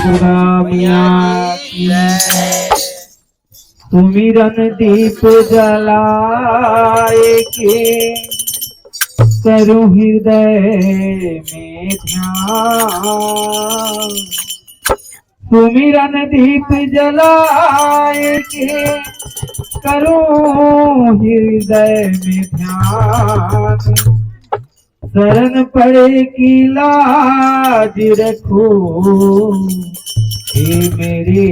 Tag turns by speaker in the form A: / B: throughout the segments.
A: दुर्गा मैया की सुमिरन दीप जलाए के करूं हृदय में ध्यान। सुमिरन दीप जलाए के करूं हृदय में ध्यान। शरण पड़े की लाज रखो हे मेरे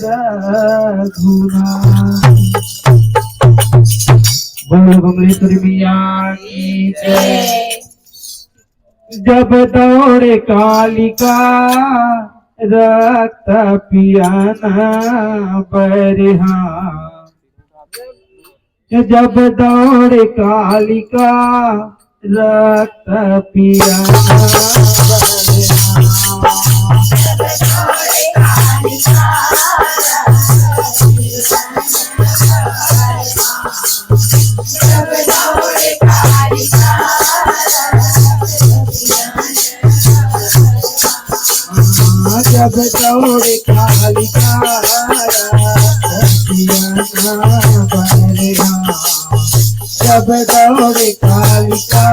A: रघुनाथ। बोलो बमलेश्वरी मैया की जय। जब दौड़े कालिका रक्त पियाना बरहा। जब दौड़े कालिका रक्त पियाना जब दौड़े कालिका जब दौड़े कालिका जब दौड़े कालिका जब दौड़े कालिका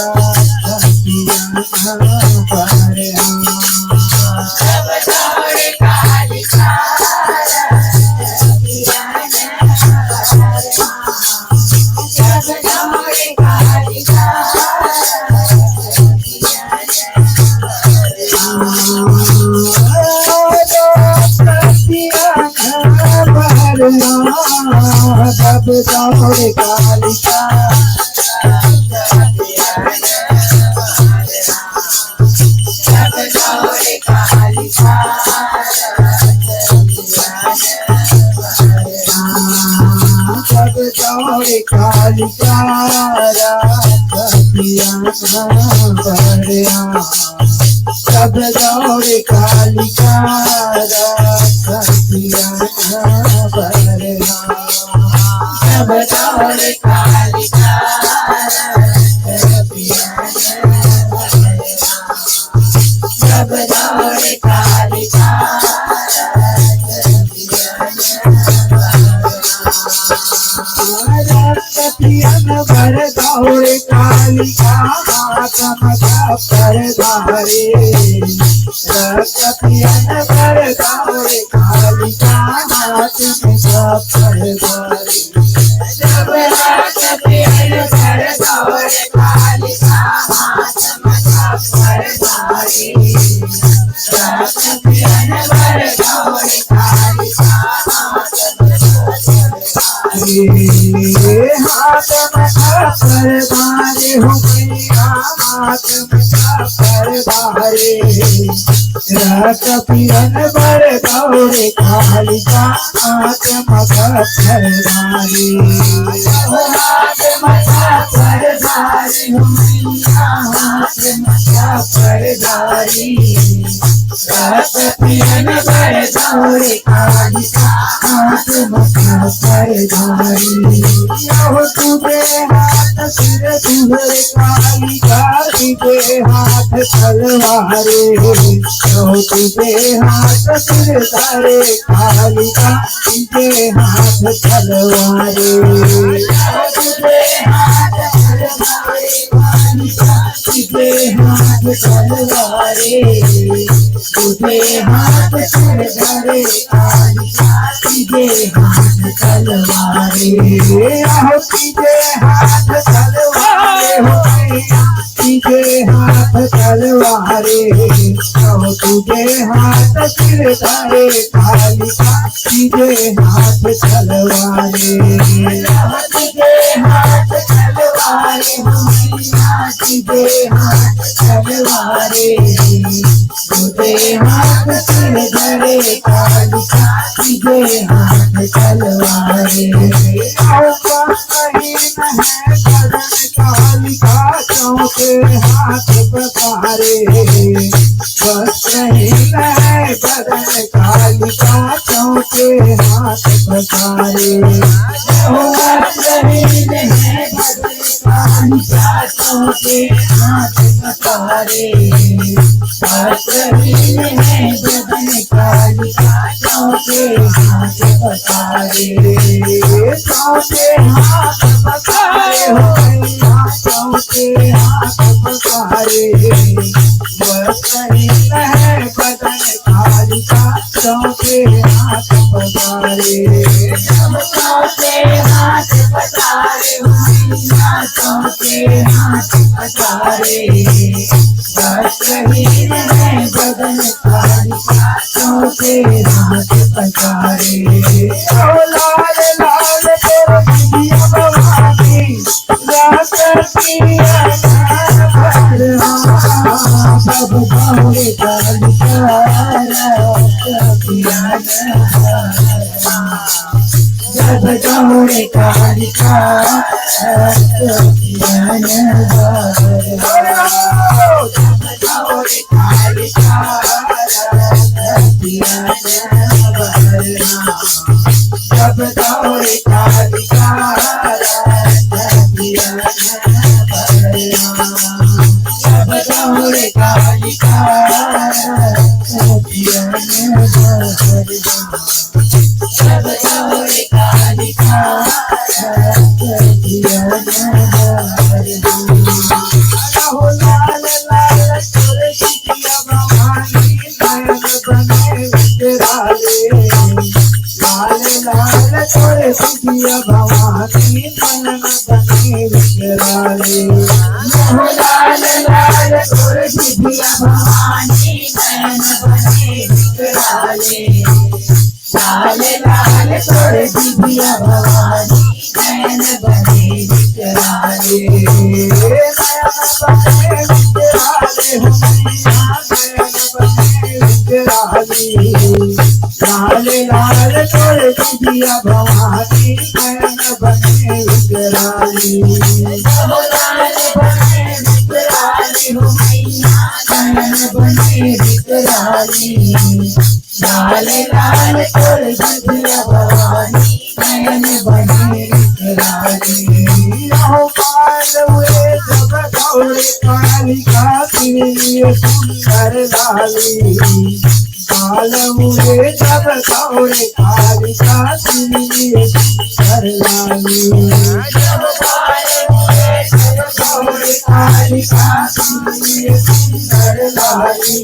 A: जब दौड़े कालिका जब दौड़े कालिका जब दौड़े कालिका जब दौड़े कालिका भर दौड़े कालिका मातम पर धारे रक्तियन भर दौड़े कालिका मातम पर धारे। जब रक्तियन भर दौड़े कालिका मातम पर धारे रक्तियन भर दौड़े कालिका हाथ पर धारे हो हाथ पर धारे रक्त पियन भर दौड़े कालिका हाथ पर धारे हाथ पर धारे हो हाथ पर धारे रक्त पियन भर दौड़े कालिका हाथ पर धारे। तुझे हाथ सिर तुझे कालिका तुझे हाथ तलवारे तुझे हाथ सिर धारे कालिका तुझे हाथ तलवारे तुझे हाथ तलवारे कालिका तुझे हाथ तलवारे तुझे हाथ सिर धारे कालिका तुझे हाथ तलवारे तुझे हाथ तलवारे हो तुझे हाथ तलवारे तुझे हाथ सिर धारे कालिका तुझे हाथ तलवारे तुझे हाथ तलवारे तुझे हाथ तलवारे तुझे हाथ सिर धारे कालिका तुझे हाथ तलवारे। कालिका चौके हाथ पसारे बस नहीं बदन कालिका चौके के हाथ पसारे वस्त्रहीन है भजन कालिका के हाथ पसारे वस्त्रहीन है भजन कालिका के हाथ पसारे के हाथ पसारे हो मैया के हाथ पसारे वस्त्रहीन है भजन कालिका के हाथ पसारे के हाथ पसारे मैया के हाथ पसारे वस्त्रहीन है भजन कालिका के हाथ पसारे लाल लाल तेरे दिया भवानी रात की सब गौरे कालिका जब गौरे कालिका जब गौरे कालिका जब गौरे कालिका जब गौरे कालिका लाल लाल तोरे सिटिया भवानी नयन बने विचराले लाल लाल तोरे सिटिया भवानी नयन बने विचराले लाल लाल तोरे सिटिया भवानी नयन बने विचराले लाल लाल तोरे सिटिया भवानी नयन बने विचराले लाल लाल तोरे सिटिया भवानी नयन बने विचराले लाल बने विचराले हो मैया नयन बने विचराले लाल लाल तोरे सिटिया भवानी नयन बने विचराले हो पाल हुए जब गौरे कालिका के लिए सुंदर लाली बाल हुए जब गौरे कालिका के लिए सुंदर लाली जब बाल हुए जब गौरे कालिका के लिए सुंदर लाली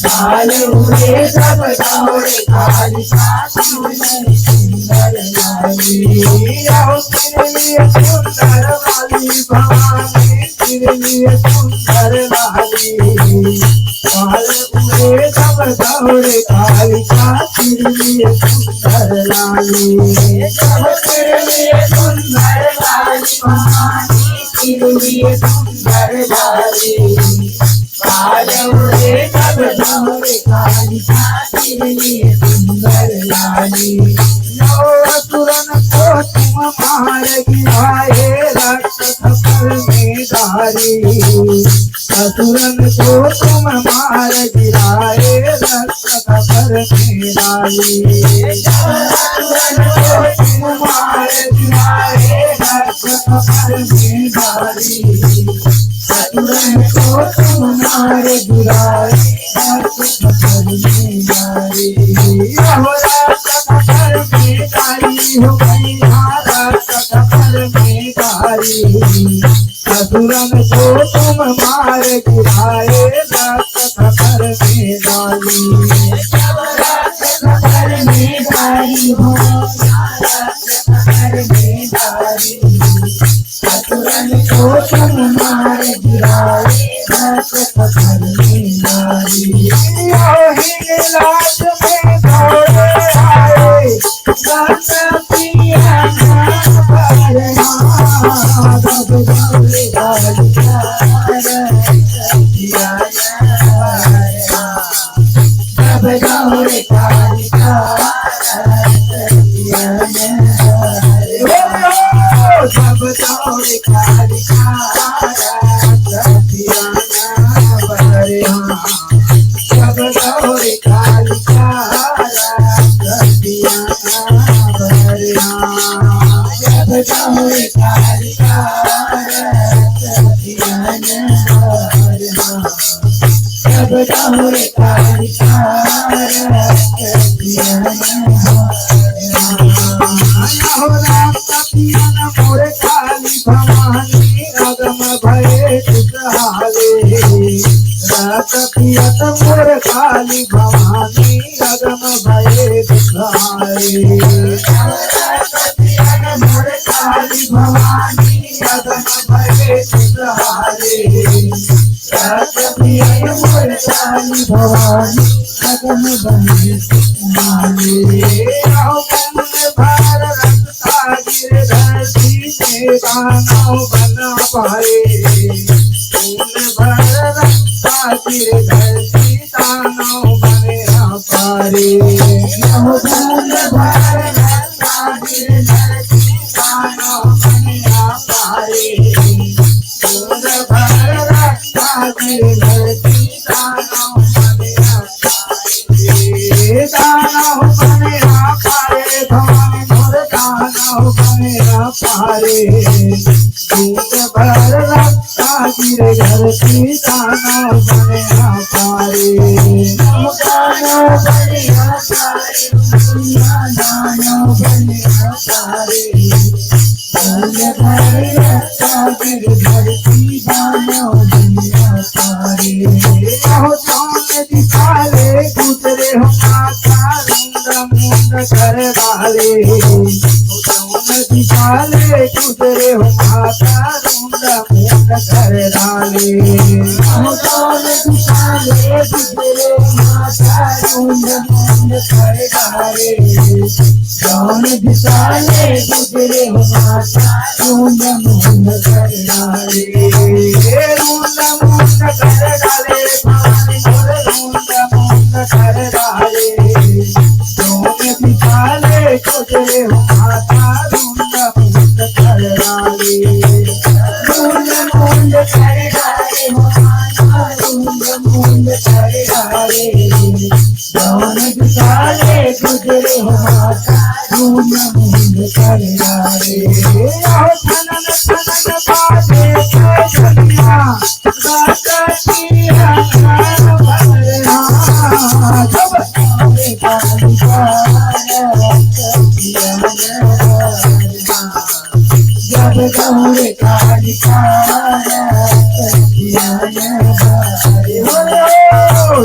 A: बाल हुए जब गौरे कालिका के लिए सुंदर लाली आओ तेरे लिए सुंदर वाली भवानी तेरे लिए सुंदर लाली बाल हुए जब गौरे कालिका तेरे लिए सुंदर लाली जब तेरे लिए सुंदर लाली भवानी तेरे लिए सुंदर लाली बाल हुए जब गौरे कालिका तेरे लिए सुंदर लाली तुरन को तुम मार गिराए रक्त थप्पड़ में डाली तुरन को तुम मार गिराए रक्त थप्पड़ में डाली तुरन को तुम मार गिराए रक्त थप्पड़ में डाली तुरन को तुम मार गिराए रक्त थप्पड़ में डाली हो मैया थप्पड़ में डाली तुरन को तुम मार गिराए रक्त थप्पड़ में डाली थप्पड़ में डाली हो थप्पड़ में डाली तुरन को तुम मार गिराए रक्त थप्पड़ में डाली लाज में दौड़े आए पिया जब गौरे कालिका जब गौरे कालिका जब गौरे कालिका गाँव रे कालिका ध्यान सब गाँव रे कालिका मोरे काली भवानी अगम भये खुशहाले रात पियत मोर काली भवानी अगम भये खुशहाले मोर काली भवानी अगम भये खुशहाले रात पियत मोर काली भवानी अगम भये खुशहाले दानव बना पाए भर रखा गिर धरती दानव बने पारे भर रखा गिर धरती दानव बने पारे भर रखा गिर धरती दानव बने पारे दानव बने पारे भगवान मोर दानव बने पारे दूध भर रखा गिर धरती दानव बने पारे दानव बने पारे दानव बने पारे दूध भर रखा गिर धरती दानव बने पारे हो चांद दिखाले गुजरे हो माता रुंड मुंड कर डाले दिखाले गुजरे हो माता रुंड मुंड कर डाले दिखाले गुजरे माता रुंड मुंड कर डाले जौन दिखाले गुजरे हो माता रुंड मुंड कर डाले रुंड मुंड कर डाले पानी मोर रुंड मुंड कर डाले जौन दिखाले गुजरे हो माता रुंड मुंड कर डाले रुंड मुंड कर डाले माता रुंड मुंड कर डाले जौन दिखाले गुजरे हो माता रुंड मुंड कर डाले थनन थनन बाजे दुनिया गातिया भरना जब जब गाँव रे कालिका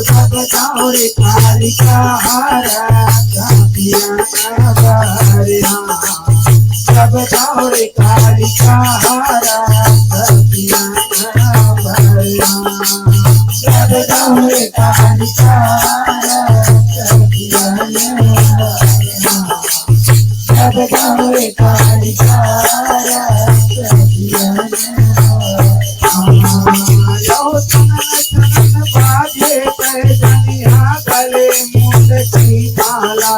A: जब गाँव रे कालिका जब गाँव रे कालिका जब गाँव रे कालिका जब गाँव रे कालिका बाजे पैजनिया गले मुंड की माला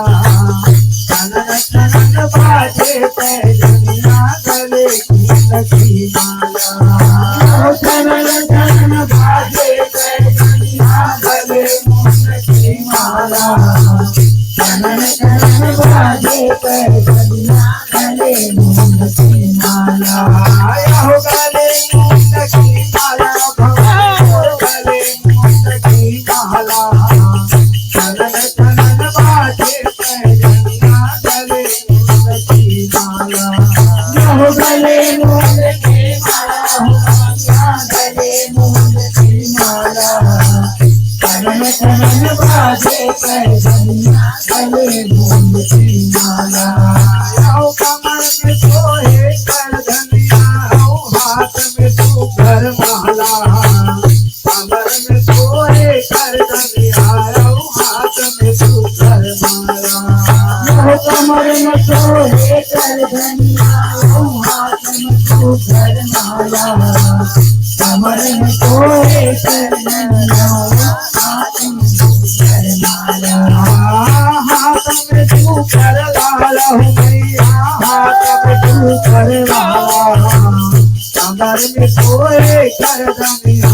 A: चनन चनन बाजे पैजनिया गले मुंड की माला चनन चनन बाजे पैजनिया गले मुंड की माला चनन चनन बाजे पैजनिया गले मुंड की माला हो गले मुंड की माला भगवान गले मुंड की माला चनन चनन बाजे पैजनिया गले मुंड की माला हो गले मुंड की माला गले मुंड की माला चनन चनन बाजे पैजनिया गले मुंड की माला हो कमर में सोहे कर धनिया हो हाथ में तू घर माला कमर में सोहे कर धनिया हो हाथ में तू घर माला हो कमर में सोहे कर धनिया हो हाथ में तू घर माला कमर में सोहे कर धनिया हो हाथ में तू घर माला हाथ में तू कर लाला हो मैया हाथ में तू कर लाला कमर में सोए कर धनिया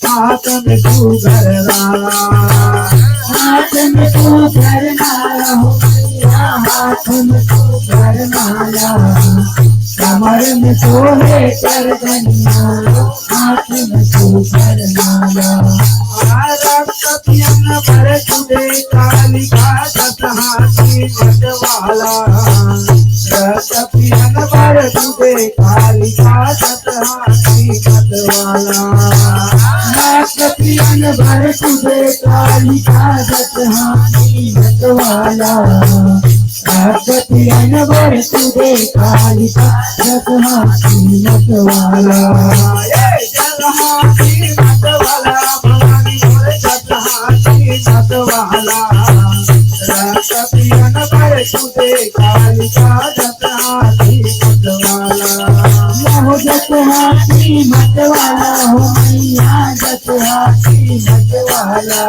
A: हाथ में तू कर लाला हाथ में तू कर लाला हो मैया हाथ में तू कर लाला कमर में सोहे करदनिया हाथ में सुपर माला रक्त पियन भर तुझे कालिका दस हाथी मतवाला रक्त पियन भर तुझे कालिका दस हाथी मतवाला रक्त पियन भर तुझे कालिका दस हाथी मतवाला रक्त पियन भर तुझे कालिका दस हाथी मतवाला जल हाथी मतवाला भवानी मोरे दस हाथी मतवाला रक्त पियन भर तुझे कालिका दस हाथी मतवाला हो दस हाथी मतवाला हो मैया दस हाथी मतवाला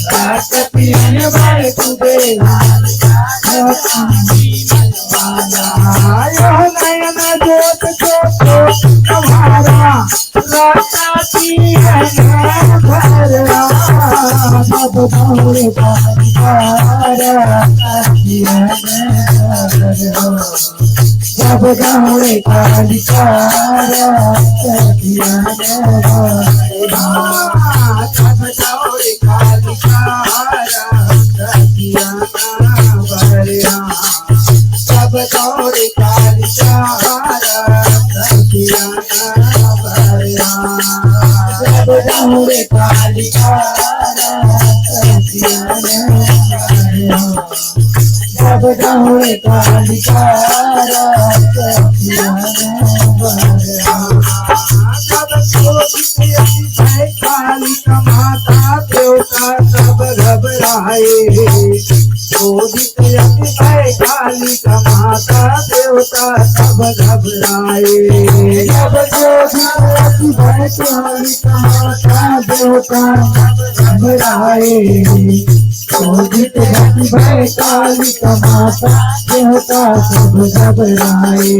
A: रक्त पियन भर तुझे नयन जोत तुम्हारा राता पियन भरा सब गौरे सब गौरे कालिकारा सब गौरे कालिकारा सब गौरे कालिकारा सब गौरे कालिकारा सब गौरे कालिकारा कालिका माता देवता सब घबराए कालिका माता देवता सब घबराए जब कालिका माता देवता घबराए क्रोधित भय कालिका माता देवता सब घबराए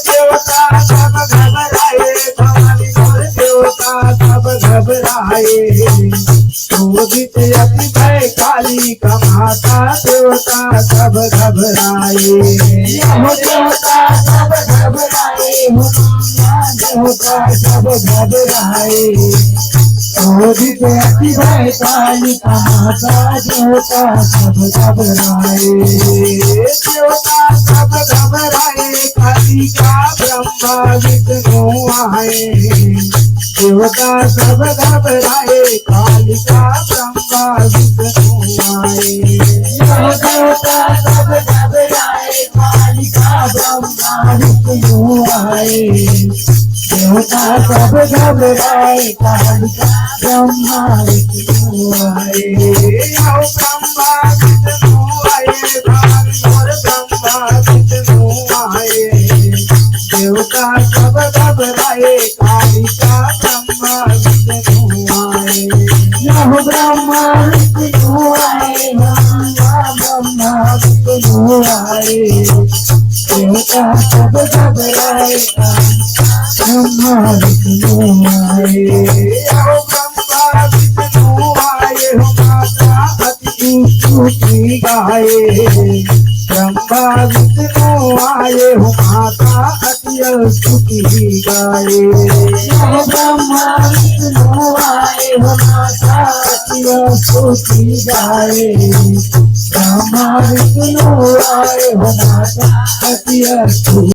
A: देवता सब घबराए भवानी मोरे देवता सब घबराए क्रोधित भय कालिका माता देवता सब घबराए देवता सब घबराए देवता सब घबराए क्रोधित भय कालिका माता देवता सब घबराए देवता सब घबराए कालिका ब्रह्मा विष्णु आए देवता सब घबराए कालिका ब्रह्मा विष्णु आए देवता सब घबराए कालिका ब्रह्मा विष्णु आए देवता सब घबराए कालिका ब्रह्मा विष्णु आए ब्रह्मा विष्णु आए भवानी मोरे ब्रह्मा विष्णु आए देवता सब घबराए कालिका ब्रह्मा विष्णु आए ब्रह्मा विष्णु आए ब्रह्मा विष्णु आए देवता सब घबराए ब्रह्मा विष्णु आए ब्रह्मा विष्णु आए हो माता अति स्तुति गाए ब्रह्मा विष्णु आए हो माता अति स्तुति गाए ब्रह्मा विष्णु आए हो माता अति स्तुति गाए ब्रह्मा विष्णु आए हो माता अति स्तुति